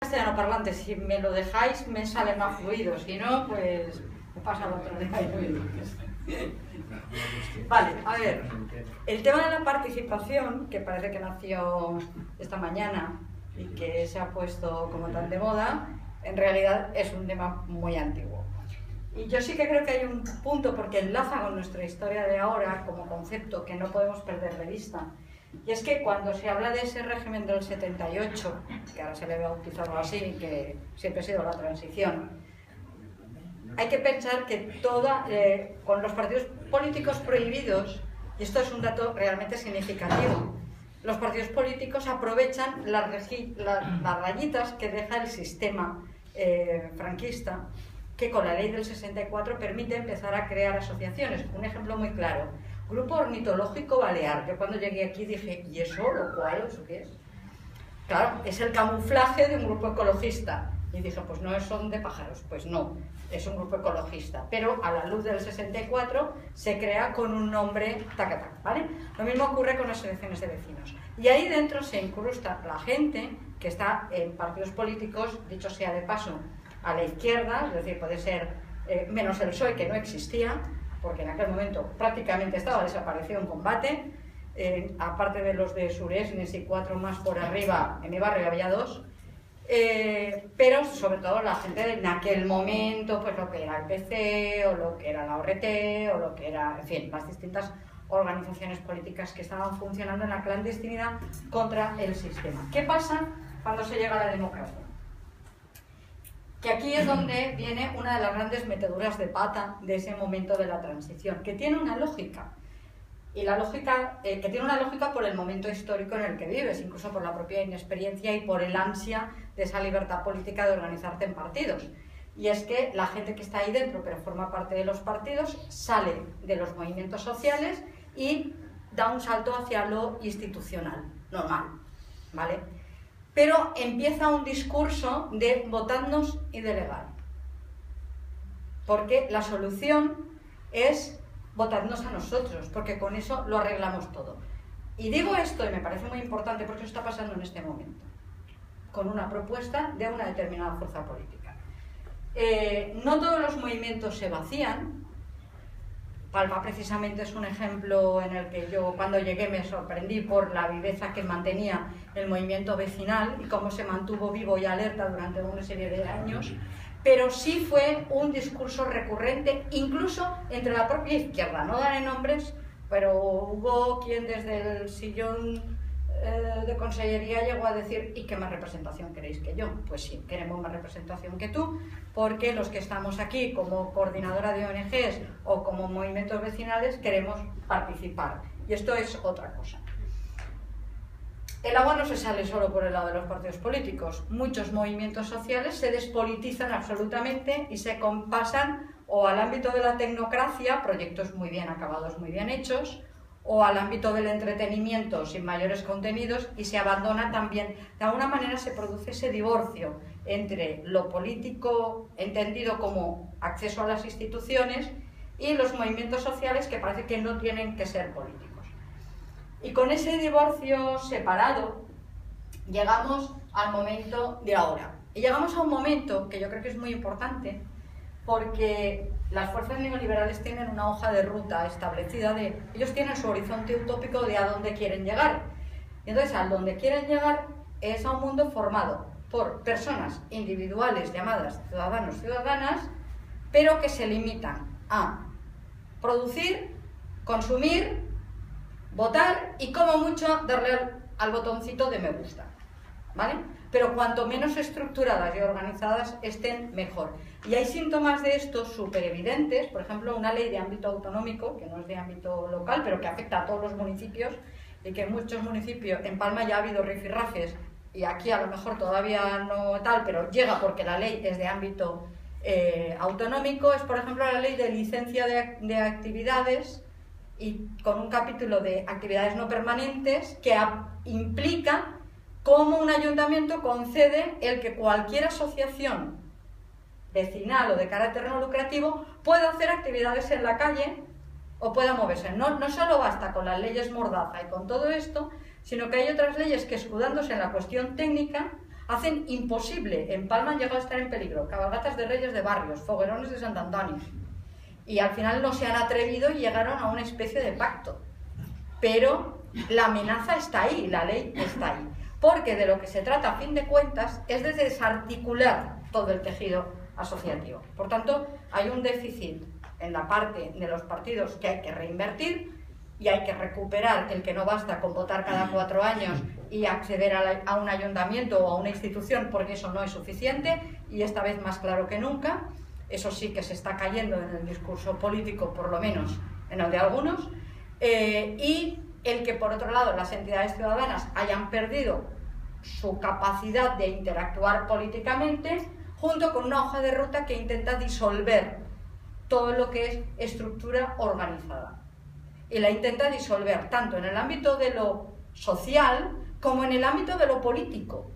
castellano parlante, si me lo dejáis me sale más fluido, si no, pues me pasa al otro día. Vale, a ver, el tema de la participación, que parece que nació esta mañana y que se ha puesto como tan de moda, en realidad es un tema muy antiguo. Y yo sí que creo que hay un punto, porque enlaza con nuestra historia de ahora como concepto que no podemos perder de vista. Y es que cuando se habla de ese régimen del 78, que ahora se le ha bautizado así, que siempre ha sido la transición, hay que pensar que con los partidos políticos prohibidos, y esto es un dato realmente significativo, los partidos políticos aprovechan las rayitas que deja el sistema franquista, que con la ley del 64 permite empezar a crear asociaciones. Un ejemplo muy claro, Grupo Ornitológico Balear. Yo cuando llegué aquí dije, ¿y eso? ¿Lo cual? ¿Eso qué es? Claro, es el camuflaje de un grupo ecologista. Y dije, pues no son de pájaros. Pues no, es un grupo ecologista. Pero a la luz del 64 se crea con un nombre taca-taca, ¿vale? Lo mismo ocurre con las elecciones de vecinos. Y ahí dentro se incrusta la gente que está en partidos políticos, dicho sea de paso, a la izquierda, es decir, puede ser menos el PSOE, que no existía, porque en aquel momento prácticamente estaba desaparecido en combate, aparte de los de Suresnes y 4 más por arriba, en mi barrio había 2, pero sobre todo la gente en aquel momento, pues lo que era el PC, o lo que era la ORT, o lo que era, en fin, las distintas organizaciones políticas que estaban funcionando en la clandestinidad contra el sistema. ¿Qué pasa cuando se llega a la democracia? Que aquí es donde viene una de las grandes meteduras de pata de ese momento de la transición, que tiene una lógica, y la lógica, que tiene una lógica por el momento histórico en el que vives, incluso por la propia inexperiencia y por el ansia de esa libertad política de organizarte en partidos. Y es que la gente que está ahí dentro, pero forma parte de los partidos, sale de los movimientos sociales y da un salto hacia lo institucional, normal, ¿vale? Pero empieza un discurso de votadnos y delegar. Porque la solución es votadnos a nosotros, porque con eso lo arreglamos todo. Y digo esto, y me parece muy importante, porque eso está pasando en este momento, con una propuesta de una determinada fuerza política. No todos los movimientos se vacían. Palma precisamente es un ejemplo en el que yo cuando llegué me sorprendí por la viveza que mantenía el movimiento vecinal y cómo se mantuvo vivo y alerta durante una serie de años, pero sí fue un discurso recurrente incluso entre la propia izquierda. No daré nombres, pero hubo quien desde el sillón de consellería llegó a decir, ¿y qué más representación queréis que yo? Pues sí, queremos más representación que tú, porque los que estamos aquí como coordinadora de ONGs o como movimientos vecinales queremos participar. Y esto es otra cosa. El agua no se sale solo por el lado de los partidos políticos. Muchos movimientos sociales se despolitizan absolutamente y se compasan o al ámbito de la tecnocracia, proyectos muy bien acabados, muy bien hechos, o al ámbito del entretenimiento sin mayores contenidos, y se abandona también, de alguna manera se produce ese divorcio entre lo político entendido como acceso a las instituciones y los movimientos sociales que parece que no tienen que ser políticos. Y con ese divorcio separado llegamos al momento de ahora. Y llegamos a un momento que yo creo que es muy importante, porque las fuerzas neoliberales tienen una hoja de ruta establecida ellos tienen su horizonte utópico de a dónde quieren llegar. Y entonces, a dónde quieren llegar es a un mundo formado por personas individuales llamadas ciudadanos, ciudadanas, pero que se limitan a producir, consumir, votar y como mucho darle al botoncito de me gusta, ¿vale? Pero cuanto menos estructuradas y organizadas estén, mejor. Y hay síntomas de esto súper evidentes, por ejemplo, una ley de ámbito autonómico, que no es de ámbito local, pero que afecta a todos los municipios, y que en muchos municipios, en Palma ya ha habido rifirrafes, y aquí a lo mejor todavía no tal, pero llega porque la ley es de ámbito autonómico, es por ejemplo la ley de licencia de actividades, y con un capítulo de actividades no permanentes que implica cómo un ayuntamiento concede el que cualquier asociación vecinal o de carácter no lucrativo pueda hacer actividades en la calle o pueda moverse. No solo basta con las leyes mordaza y con todo esto, sino que hay otras leyes que, escudándose en la cuestión técnica, hacen imposible. En Palma han llegado a estar en peligro cabalgatas de reyes de barrios, foguerones de Sant Antoni. Y al final no se han atrevido y llegaron a una especie de pacto. Pero la amenaza está ahí, la ley está ahí. Porque de lo que se trata, a fin de cuentas, es de desarticular todo el tejido asociativo. Por tanto, hay un déficit en la parte de los partidos que hay que reinvertir y hay que recuperar el que no basta con votar cada 4 años y acceder a un ayuntamiento o a una institución, porque eso no es suficiente, y esta vez más claro que nunca. Eso sí que se está cayendo en el discurso político, por lo menos en el de algunos, y el que, por otro lado, las entidades ciudadanas hayan perdido su capacidad de interactuar políticamente, junto con una hoja de ruta que intenta disolver todo lo que es estructura organizada. Y la intenta disolver tanto en el ámbito de lo social como en el ámbito de lo político.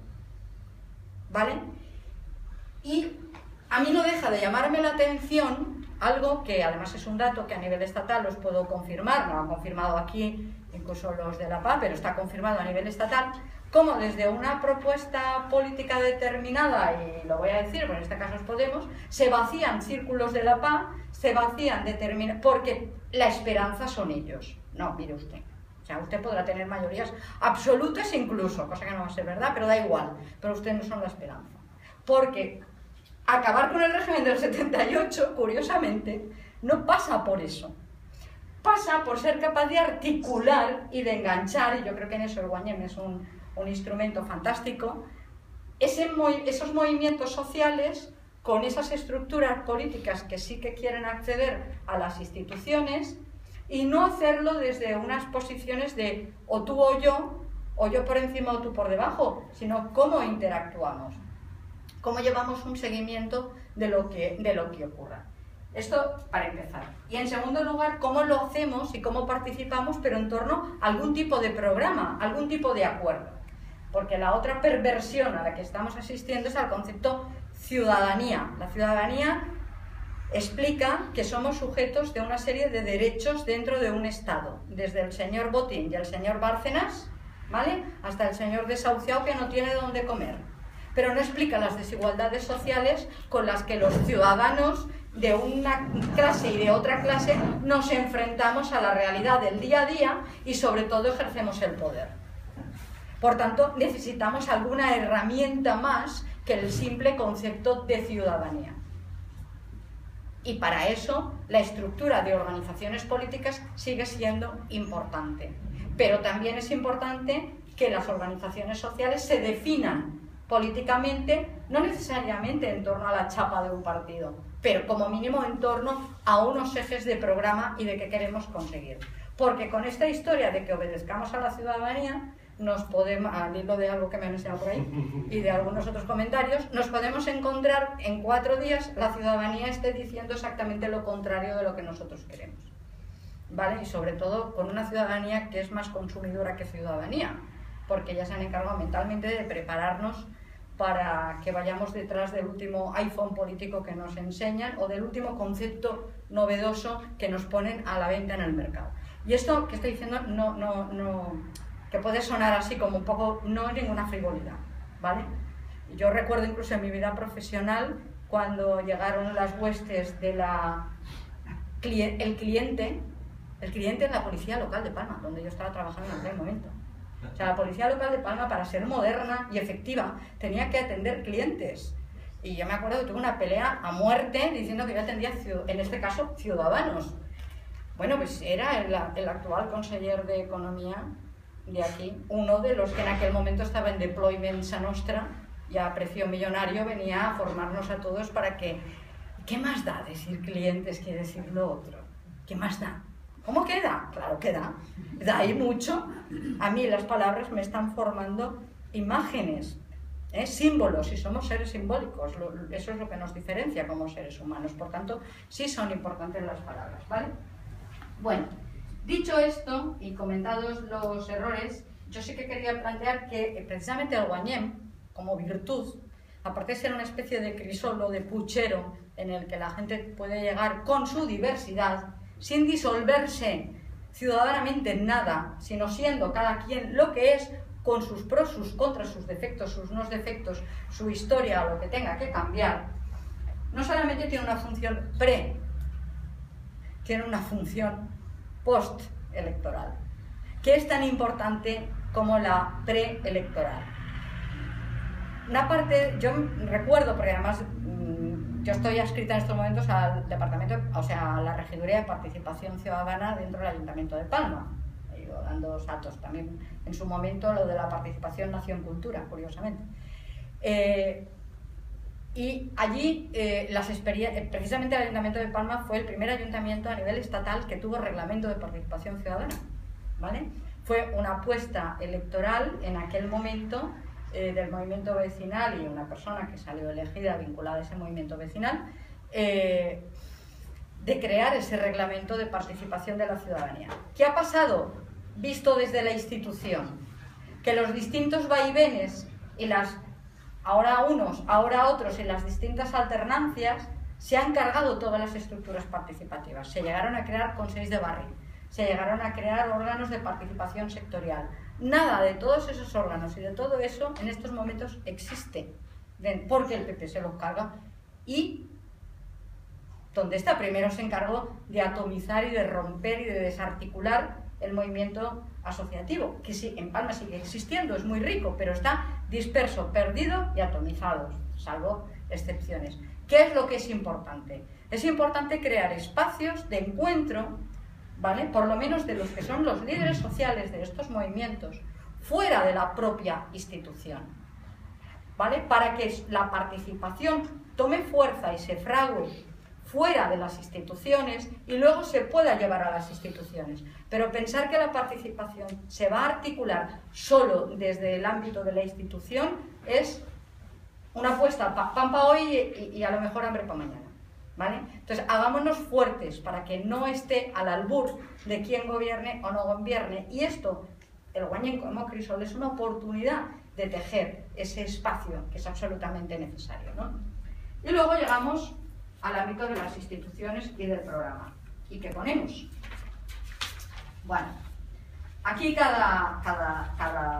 ¿Vale? Y a mí no deja de llamarme la atención algo que además es un dato que a nivel estatal os puedo confirmar, no lo han confirmado aquí incluso los de la PA, pero está confirmado a nivel estatal, como desde una propuesta política determinada, y lo voy a decir, porque en este caso es Podemos, se vacían círculos de la PA, se vacían porque la esperanza son ellos. No, mire usted. O sea, usted podrá tener mayorías absolutas incluso, cosa que no va a ser verdad, pero da igual. Pero ustedes no son la esperanza. Porque acabar con el régimen del 78, curiosamente, no pasa por eso. Pasa por ser capaz de articular y de enganchar, y yo creo que en eso el Guanyem es un instrumento fantástico, esos movimientos sociales con esas estructuras políticas que sí que quieren acceder a las instituciones, y no hacerlo desde unas posiciones de o tú o yo por encima o tú por debajo, sino cómo interactuamos, cómo llevamos un seguimiento de lo que ocurra. Esto para empezar. Y en segundo lugar, cómo lo hacemos y cómo participamos, pero en torno a algún tipo de programa, algún tipo de acuerdo. Porque la otra perversión a la que estamos asistiendo es al concepto ciudadanía. La ciudadanía explica que somos sujetos de una serie de derechos dentro de un Estado, desde el señor Botín y el señor Bárcenas, ¿vale?, hasta el señor desahuciado que no tiene dónde comer. Pero no explica las desigualdades sociales con las que los ciudadanos de una clase y de otra clase nos enfrentamos a la realidad del día a día y sobre todo ejercemos el poder. Por tanto, necesitamos alguna herramienta más que el simple concepto de ciudadanía. Y para eso la estructura de organizaciones políticas sigue siendo importante. Pero también es importante que las organizaciones sociales se definan políticamente, no necesariamente en torno a la chapa de un partido, pero como mínimo en torno a unos ejes de programa y de qué queremos conseguir. Porque con esta historia de que obedezcamos a la ciudadanía, nos podemos, al hilo de algo que me han enseñado por ahí y de algunos otros comentarios, nos podemos encontrar en 4 días la ciudadanía esté diciendo exactamente lo contrario de lo que nosotros queremos, ¿vale? Y sobre todo con una ciudadanía que es más consumidora que ciudadanía, porque ya se han encargado mentalmente de prepararnos para que vayamos detrás del último iPhone político que nos enseñan o del último concepto novedoso que nos ponen a la venta en el mercado. Y esto que estoy diciendo que puede sonar así como un poco, no es ninguna frivolidad, ¿vale? Yo recuerdo incluso en mi vida profesional cuando llegaron las huestes de el cliente en la policía local de Palma, donde yo estaba trabajando en aquel momento. O sea, la policía local de Palma, para ser moderna y efectiva, tenía que atender clientes. Y yo me acuerdo que tuve una pelea a muerte diciendo que yo atendía, en este caso, ciudadanos. Bueno, pues era el actual conseller de Economía de aquí, uno de los que en aquel momento estaba en deployment a Nostra, ya a precio millonario, venía a formarnos a todos para que... ¿Qué más da decir clientes que decir lo otro? ¿Qué más da? ¿Cómo queda? Claro que da. Da ahí mucho. A mí las palabras me están formando imágenes, símbolos, y somos seres simbólicos. Eso es lo que nos diferencia como seres humanos. Por tanto, sí son importantes las palabras, ¿vale? Bueno, dicho esto y comentados los errores, yo sí que quería plantear que precisamente el Guanyem, como virtud, aparte de ser una especie de crisol o de puchero en el que la gente puede llegar con su diversidad, sin disolverse ciudadanamente en nada, sino siendo cada quien lo que es, con sus pros, sus contras, sus defectos, sus no defectos, su historia o lo que tenga que cambiar, no solamente tiene una función tiene una función post-electoral, que es tan importante como la preelectoral. Una parte, yo recuerdo, porque además yo estoy adscrita en estos momentos al departamento, o sea, a la Regiduría de Participación Ciudadana dentro del Ayuntamiento de Palma. He ido dando saltos también. En su momento lo de la participación nació en cultura, curiosamente. Y allí, precisamente el Ayuntamiento de Palma fue el primer ayuntamiento a nivel estatal que tuvo reglamento de participación ciudadana, ¿vale? Fue una apuesta electoral en aquel momento del movimiento vecinal y una persona que salió elegida vinculada a ese movimiento vecinal, de crear ese reglamento de participación de la ciudadanía. ¿Qué ha pasado visto desde la institución? Que los distintos vaivenes y las ahora unos, ahora otros y las distintas alternancias se han cargado todas las estructuras participativas. Se llegaron a crear consejos de barrio, se llegaron a crear órganos de participación sectorial. Nada de todos esos órganos y de todo eso en estos momentos existe, porque el PP se los carga y donde está primero se encargó de atomizar y de romper y de desarticular el movimiento asociativo, que sí, en Palma sigue existiendo, es muy rico, pero está disperso, perdido y atomizado, salvo excepciones. ¿Qué es lo que es importante? Es importante crear espacios de encuentro, ¿vale? Por lo menos de los que son los líderes sociales de estos movimientos, fuera de la propia institución, ¿vale? Para que la participación tome fuerza y se frague fuera de las instituciones y luego se pueda llevar a las instituciones. Pero pensar que la participación se va a articular solo desde el ámbito de la institución es una apuesta, pan para hoy y a lo mejor hambre para mañana, ¿vale? Entonces, hagámonos fuertes para que no esté al albur de quién gobierne o no gobierne. Y esto, el Guanyen como crisol, es una oportunidad de tejer ese espacio que es absolutamente necesario, ¿no? Y luego llegamos al ámbito de las instituciones y del programa. ¿Y qué ponemos? Bueno, aquí cada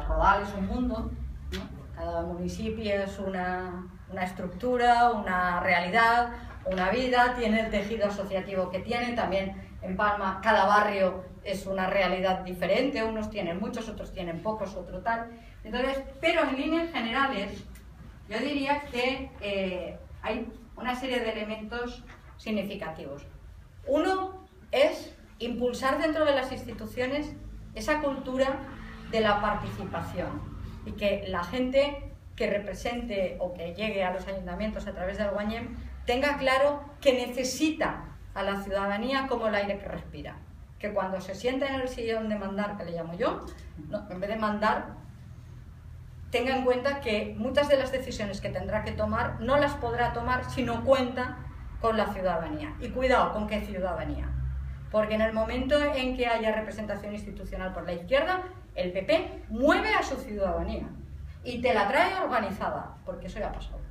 rodal es un mundo, ¿no? Cada municipio es una estructura, una realidad, una vida, tiene el tejido asociativo que tiene. También en Palma cada barrio es una realidad diferente, unos tienen muchos, otros tienen pocos, otro tal. Entonces, pero en líneas generales, yo diría que hay una serie de elementos significativos. Uno es impulsar dentro de las instituciones esa cultura de la participación y que la gente que represente o que llegue a los ayuntamientos a través del Guanyen tenga claro que necesita a la ciudadanía como el aire que respira. Que cuando se sienta en el sillón de mandar, que le llamo yo, no, en vez de mandar, tenga en cuenta que muchas de las decisiones que tendrá que tomar no las podrá tomar si no cuenta con la ciudadanía. Y cuidado, ¿con qué ciudadanía? Porque en el momento en que haya representación institucional por la izquierda, el PP mueve a su ciudadanía y te la trae organizada, porque eso ya ha pasado,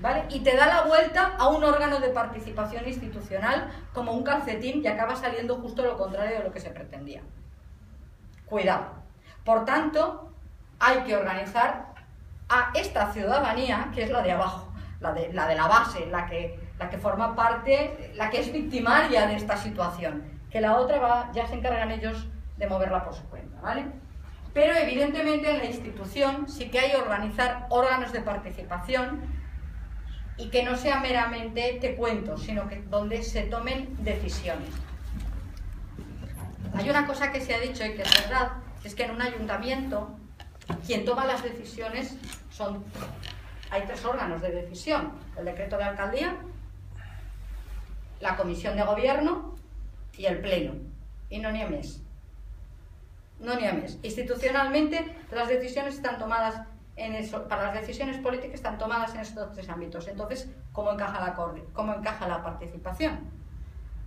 ¿vale? Y te da la vuelta a un órgano de participación institucional como un calcetín y acaba saliendo justo lo contrario de lo que se pretendía. Cuidado. Por tanto, hay que organizar a esta ciudadanía, que es la de abajo, la de la base, la que forma parte, la que es victimaria de esta situación, que la otra ya se encargan ellos de moverla por su cuenta, ¿vale? Pero evidentemente en la institución sí que hay que organizar órganos de participación y que no sea meramente te cuento, sino que donde se tomen decisiones. Hay una cosa que se ha dicho y que es verdad, es que en un ayuntamiento quien toma las decisiones hay tres órganos de decisión: el decreto de alcaldía, la comisión de gobierno y el pleno. Y no ni a mes. No ni a mes. Institucionalmente las decisiones están tomadas en eso, para las decisiones políticas están tomadas en estos tres ámbitos. Entonces, ¿cómo encaja la participación?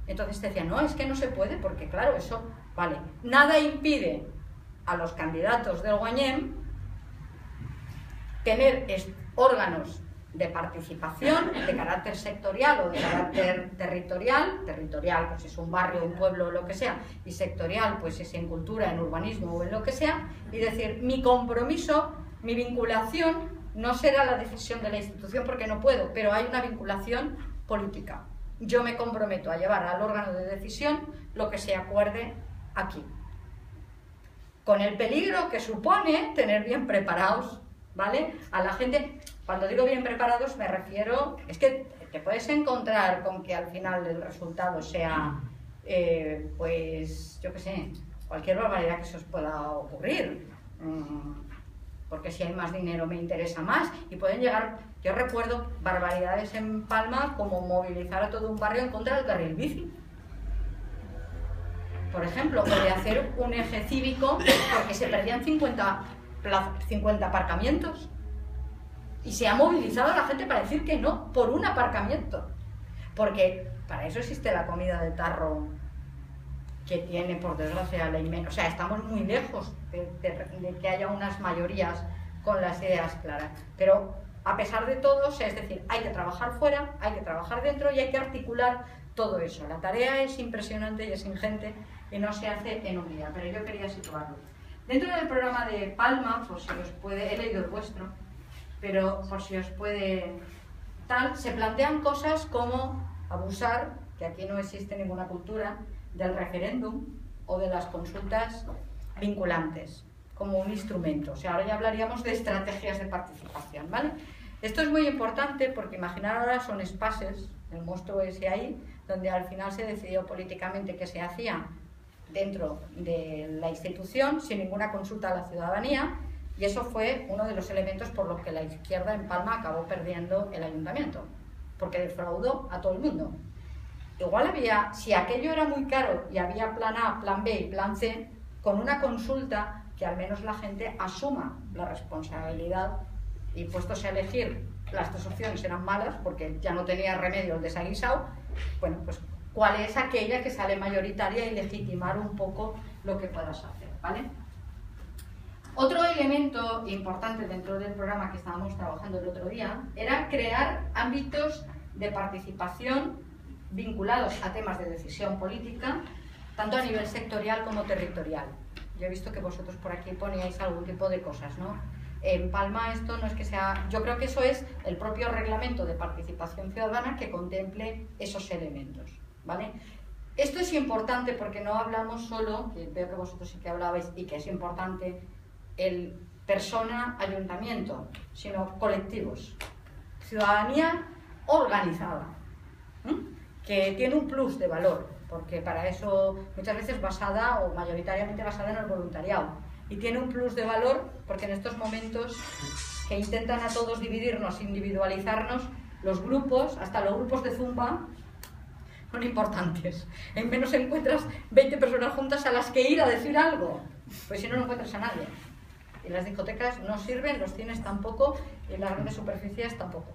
Entonces te decían, no, es que no se puede, porque claro, eso, vale, nada impide a los candidatos del Guanyen tener órganos de participación de carácter sectorial o de carácter territorial, pues es un barrio, un pueblo, lo que sea, y sectorial pues es en cultura, en urbanismo o en lo que sea, y decir, mi compromiso, mi vinculación no será la decisión de la institución porque no puedo, pero hay una vinculación política. Yo me comprometo a llevar al órgano de decisión lo que se acuerde aquí, con el peligro que supone tener bien preparados, ¿vale? A la gente. Cuando digo bien preparados me refiero, es que te puedes encontrar con que al final el resultado sea, pues, yo qué sé, cualquier barbaridad que se os pueda ocurrir, porque si hay más dinero me interesa más, y pueden llegar, yo recuerdo barbaridades en Palma como movilizar a todo un barrio en contra del carril bici. Por ejemplo, o de hacer un eje cívico porque se perdían 50 aparcamientos. Y se ha movilizado a la gente para decir que no por un aparcamiento. Porque para eso existe la comida de tarro que tiene, por desgracia, la inmensa... O sea, estamos muy lejos de que haya unas mayorías con las ideas claras. Pero a pesar de todo, o sea, es decir, hay que trabajar fuera, hay que trabajar dentro y hay que articular todo eso. La tarea es impresionante y es ingente y no se hace en un día. Pero yo quería situarlo. Dentro del programa de Palma, por si os puede... He leído el vuestro, pero por si os puede tal, se plantean cosas como abusar, que aquí no existe ninguna cultura, del referéndum o de las consultas vinculantes como un instrumento. O sea, ahora ya hablaríamos de estrategias de participación, ¿vale? Esto es muy importante porque imaginar ahora son espacios, el monstruo ese ahí, donde al final se decidió políticamente que se hacía dentro de la institución sin ninguna consulta a la ciudadanía. Y eso fue uno de los elementos por los que la izquierda en Palma acabó perdiendo el ayuntamiento, porque defraudó a todo el mundo. Igual había, si aquello era muy caro y había plan A, plan B y plan C, con una consulta que al menos la gente asuma la responsabilidad y puestos a elegir, las dos opciones eran malas porque ya no tenía remedio el desaguisado, bueno, pues cuál es aquella que sale mayoritaria y legitimar un poco lo que puedas hacer, ¿vale? Otro elemento importante dentro del programa que estábamos trabajando el otro día era crear ámbitos de participación vinculados a temas de decisión política, tanto a nivel sectorial como territorial. Yo he visto que vosotros por aquí poníais algún tipo de cosas, ¿no? En Palma esto no es que sea... Yo creo que eso es el propio reglamento de participación ciudadana que contemple esos elementos, ¿vale? Esto es importante porque no hablamos solo, que veo que vosotros sí que hablabais y que es importante, el persona-ayuntamiento, sino colectivos. Ciudadanía organizada, que tiene un plus de valor, porque para eso muchas veces basada o mayoritariamente basada en el voluntariado. Y tiene un plus de valor porque en estos momentos que intentan a todos dividirnos, individualizarnos, los grupos, hasta los grupos de Zumba, son importantes. En menos encuentras 20 personas juntas a las que ir a decir algo, pues si no, no encuentras a nadie. Y las discotecas no sirven, los cines tampoco, y las grandes superficies tampoco.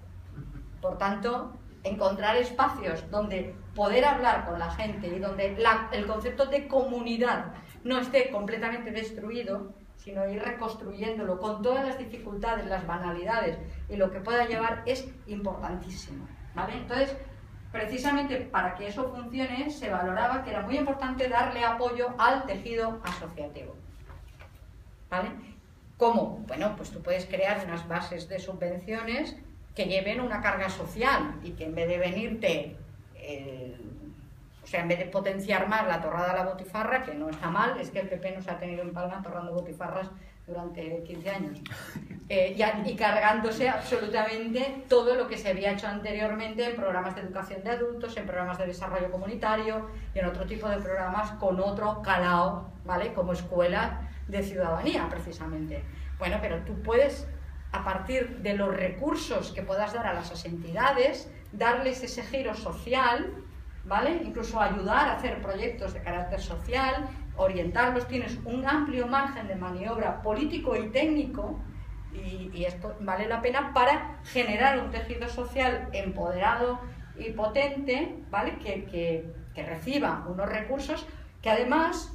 Por tanto, encontrar espacios donde poder hablar con la gente y donde el concepto de comunidad no esté completamente destruido, sino ir reconstruyéndolo con todas las dificultades, las banalidades y lo que pueda llevar, es importantísimo, ¿vale? Entonces, precisamente para que eso funcione, se valoraba que era muy importante darle apoyo al tejido asociativo, ¿vale? ¿Cómo? Bueno, pues tú puedes crear unas bases de subvenciones que lleven una carga social y que en vez de venirte, o sea, en vez de potenciar más la torrada a la botifarra, que no está mal, es que el PP nos ha tenido en Palma torrando botifarras durante 15 años, y cargándose absolutamente todo lo que se había hecho anteriormente en programas de educación de adultos, en programas de desarrollo comunitario y en otro tipo de programas con otro calao, ¿vale? Como escuela de ciudadanía, precisamente. Bueno, pero tú puedes, a partir de los recursos que puedas dar a las entidades, darles ese giro social, ¿vale? Incluso ayudar a hacer proyectos de carácter social, orientarlos, tienes un amplio margen de maniobra político y técnico, y esto vale la pena para generar un tejido social empoderado y potente, ¿vale? Que reciba unos recursos que además,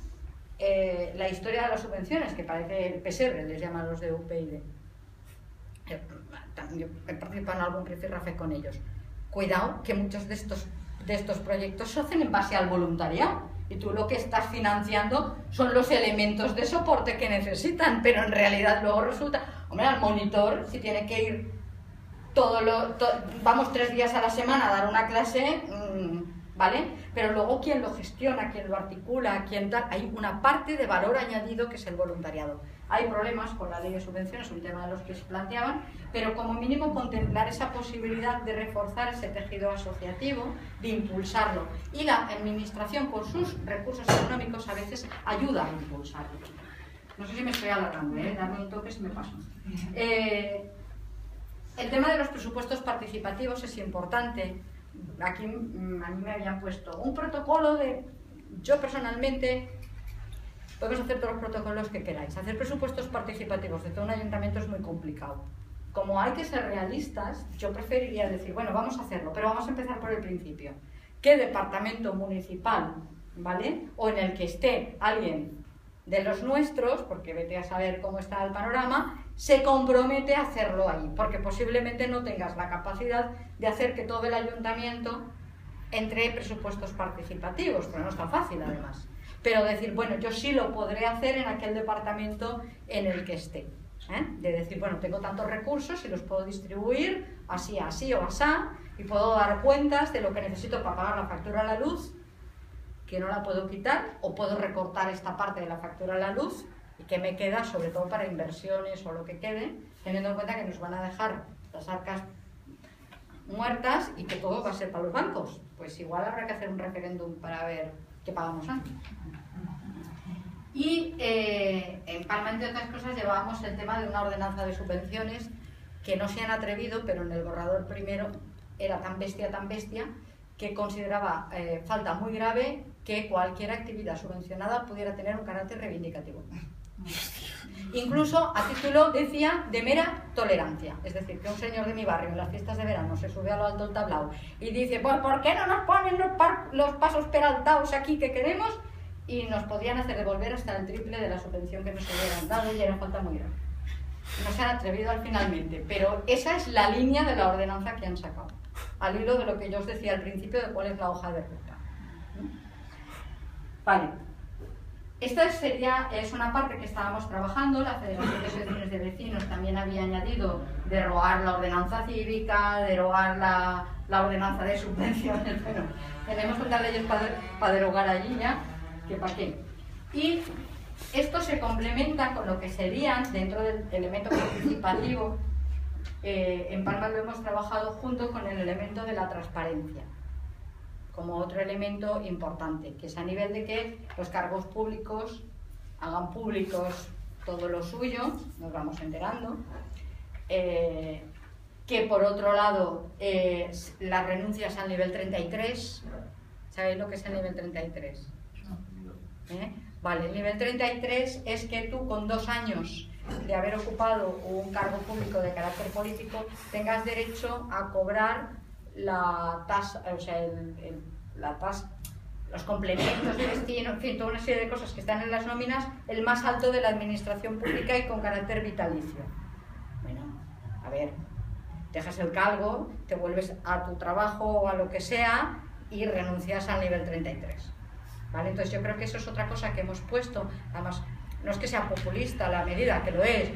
la historia de las subvenciones, que parece el pesebre, les llaman los de UPyD, yo he participado en algún rifirrafe con ellos. Cuidado, que muchos de estos proyectos se hacen en base al voluntariado y tú lo que estás financiando son los elementos de soporte que necesitan, pero en realidad luego resulta, hombre, al monitor, si tiene que ir vamos 3 días a la semana a dar una clase, ¿vale? Pero luego quien lo gestiona, quien lo articula, hay una parte de valor añadido que es el voluntariado. Hay problemas con la ley de subvenciones, un tema de los que se planteaban, pero como mínimo contemplar esa posibilidad de reforzar ese tejido asociativo, de impulsarlo. Y la administración con sus recursos económicos a veces ayuda a impulsarlo. No sé si me estoy alargando, dame un toque si me paso. El tema de los presupuestos participativos es importante. Aquí a mí me habían puesto un protocolo de... Yo personalmente, podemos hacer todos los protocolos que queráis. Hacer presupuestos participativos de todo un ayuntamiento es muy complicado. Como hay que ser realistas, yo preferiría decir, bueno, vamos a hacerlo, pero vamos a empezar por el principio. ¿Qué departamento municipal, ¿vale? O en el que esté alguien de los nuestros, porque vete a saber cómo está el panorama, se compromete a hacerlo ahí, porque posiblemente no tengas la capacidad de hacer que todo el ayuntamiento entre presupuestos participativos, pero no es tan fácil además. Pero decir, bueno, yo sí lo podré hacer en aquel departamento en el que esté. De decir, bueno, tengo tantos recursos y los puedo distribuir así, así o asá, y puedo dar cuentas de lo que necesito para pagar la factura a la luz, que no la puedo quitar, o puedo recortar esta parte de la factura a la luz y que me queda, sobre todo para inversiones o lo que quede, teniendo en cuenta que nos van a dejar las arcas muertas y que todo va a ser para los bancos. Pues igual habrá que hacer un referéndum para ver qué pagamos antes. Y en Palma, entre otras cosas, llevábamos el tema de una ordenanza de subvenciones que no se han atrevido, pero en el borrador primero era tan bestia, que consideraba falta muy grave que cualquier actividad subvencionada pudiera tener un carácter reivindicativo. Incluso a título, decía, de mera tolerancia. Es decir, que un señor de mi barrio en las fiestas de verano se sube a lo alto del tablao y dice, pues ¿por qué no nos ponen los pasos peraltados aquí que queremos? Y nos podían hacer devolver hasta el triple de la subvención que nos hubieran dado y era falta muy grave. No se han atrevido finalmente, pero esa es la línea de la ordenanza que han sacado, al hilo de lo que yo os decía al principio de cuál es la hoja de ruta. Vale. Esta es una parte que estábamos trabajando. La Federación de Asociaciones de Vecinos también había añadido derogar la ordenanza cívica, derogar la ordenanza de subvenciones. Bueno, tenemos otras leyes para derogar allí ya, que para qué. Y esto se complementa con lo que serían, dentro del elemento participativo, en Palma lo hemos trabajado junto con el elemento de la transparencia, como otro elemento importante, que es a nivel de que los cargos públicos hagan públicos todo lo suyo, nos vamos enterando, que por otro lado las renuncias al nivel 33, ¿sabéis lo que es el nivel 33? Vale, el nivel 33 es que tú con 2 años de haber ocupado un cargo público de carácter político tengas derecho a cobrar la tasa, o sea, los complementos de destino, en fin, toda una serie de cosas que están en las nóminas, el más alto de la administración pública y con carácter vitalicio. Bueno, a ver, dejas el cargo, te vuelves a tu trabajo o a lo que sea y renuncias al nivel 33. ¿Vale? Entonces yo creo que eso es otra cosa que hemos puesto, además no es que sea populista la medida, que lo es,